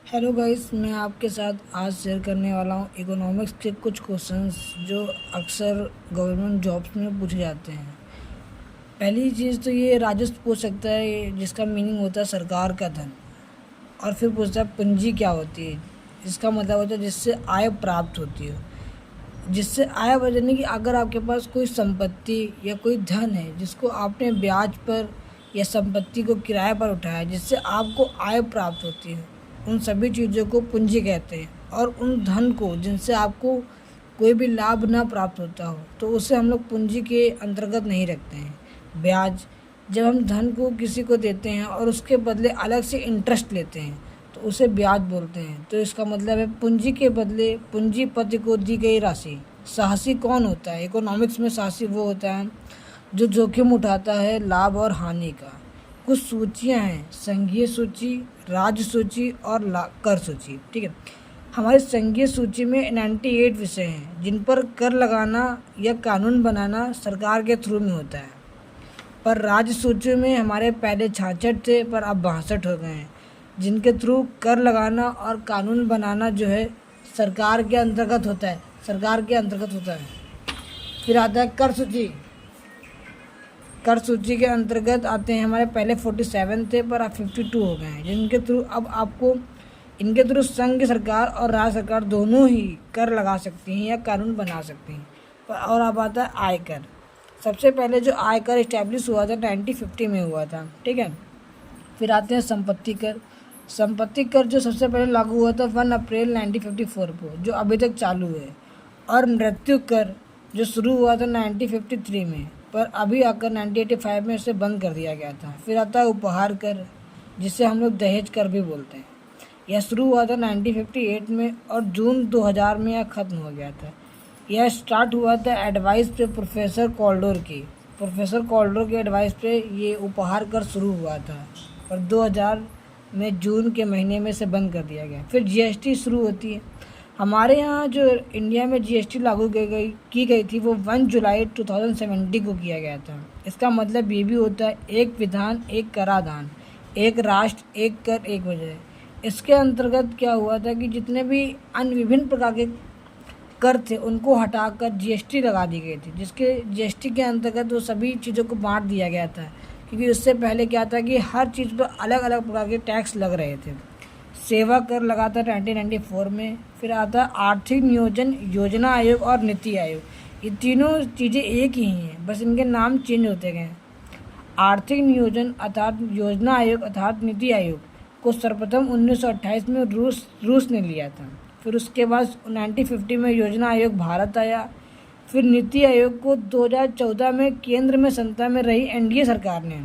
Hello guys, मैं आपके साथ आज शेयर करने वाला हूँ इकोनॉमिक्स के कुछ क्वेश्चंस जो अक्सर गवर्नमेंट जॉब्स में पूछे जाते हैं। पहली चीज़ तो ये राजस्व पूछ सकता है, जिसका मीनिंग होता है सरकार का धन। और फिर पूछता है पूंजी क्या होती है, जिसका मतलब होता है जिससे आय प्राप्त होती है। जिससे आय यानी कि अगर आपके पास कोई संपत्ति या कोई धन है जिसको आपने ब्याज पर या संपत्ति को किराए पर उठाया, जिससे आपको आय प्राप्त होती है, उन सभी चीज़ों को पूंजी कहते हैं। और उन धन को जिनसे आपको कोई भी लाभ ना प्राप्त होता हो तो उसे हम लोग पूंजी के अंतर्गत नहीं रखते हैं। ब्याज, जब हम धन को किसी को देते हैं और उसके बदले अलग से इंटरेस्ट लेते हैं तो उसे ब्याज बोलते हैं। तो इसका मतलब है पूंजी के बदले पूंजीपति को दी गई राशि। साहसी कौन होता है? इकोनॉमिक्स में साहसी वो होता है जो जोखिम उठाता है लाभ और हानि का। कुछ सूचियां हैं, संघीय सूची, राज्य सूची और कर सूची। ठीक है, हमारी संघीय सूची में 98 विषय हैं जिन पर कर लगाना या कानून बनाना सरकार के थ्रू में होता है। पर राज्य सूची में हमारे पहले 66 थे पर अब 62 हो गए हैं, जिनके थ्रू कर लगाना और कानून बनाना जो है सरकार के अंतर्गत होता है। फिर आता है कर सूची। कर सूची के अंतर्गत आते हैं हमारे पहले 47 थे पर अब 52 हो गए हैं, जिनके थ्रू अब आपको इनके थ्रू संघ सरकार और राज्य सरकार दोनों ही कर लगा सकती हैं या कानून बना सकती हैं। और अब आता है आयकर। सबसे पहले जो आयकर इस्टेब्लिश हुआ था 1950 में हुआ था। ठीक है, फिर आते हैं संपत्ति कर। संपत्ति कर जो सबसे पहले लागू हुआ था 1 अप्रैल 1954 को, जो अभी तक चालू है। और मृत्यु कर जो शुरू हुआ था 1953 में पर अभी आकर 1985 में इसे बंद कर दिया गया था। फिर आता है उपहार कर, जिसे हम लोग दहेज कर भी बोलते हैं। यह शुरू हुआ था 1958 में और जून 2000 में यह ख़त्म हो गया था। यह स्टार्ट हुआ था एडवाइस पे प्रोफेसर कॉल्डर के एडवाइस पे ये उपहार कर शुरू हुआ था, और 2000 में जून के महीने में इसे बंद कर दिया गया। फिर जीएसटी शुरू होती है। हमारे यहाँ जो इंडिया में जीएसटी लागू की गई थी वो 1 जुलाई 2070 को किया गया था। इसका मतलब ये भी होता है एक विधान एक कराधान, एक राष्ट्र एक कर एक वजह। इसके अंतर्गत क्या हुआ था कि जितने भी अन्य विभिन्न प्रकार के कर थे उनको हटाकर जीएसटी लगा दी गई थी, जिसके जीएसटी के अंतर्गत वो सभी चीज़ों को बांट दिया गया था। क्योंकि उससे पहले क्या था कि हर चीज़ पर अलग अलग प्रकार के टैक्स लग रहे थे। सेवा कर लगा था 1994 में। फिर आता है आर्थिक नियोजन योजना आयोग और नीति आयोग। ये तीनों चीज़ें एक ही हैं, बस इनके नाम चेंज होते गए। आर्थिक नियोजन अर्थात योजना आयोग अर्थात नीति आयोग को सर्वप्रथम 1928 में रूस ने लिया था। फिर उसके बाद 1950 में योजना आयोग भारत आया। फिर नीति आयोग को 2014 में केंद्र में सत्ता में रही एनडीए सरकार ने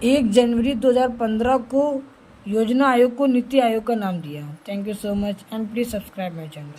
1 जनवरी 2015 को योजना आयोग को नीति आयोग का नाम दिया। Thank you so much and please subscribe my channel.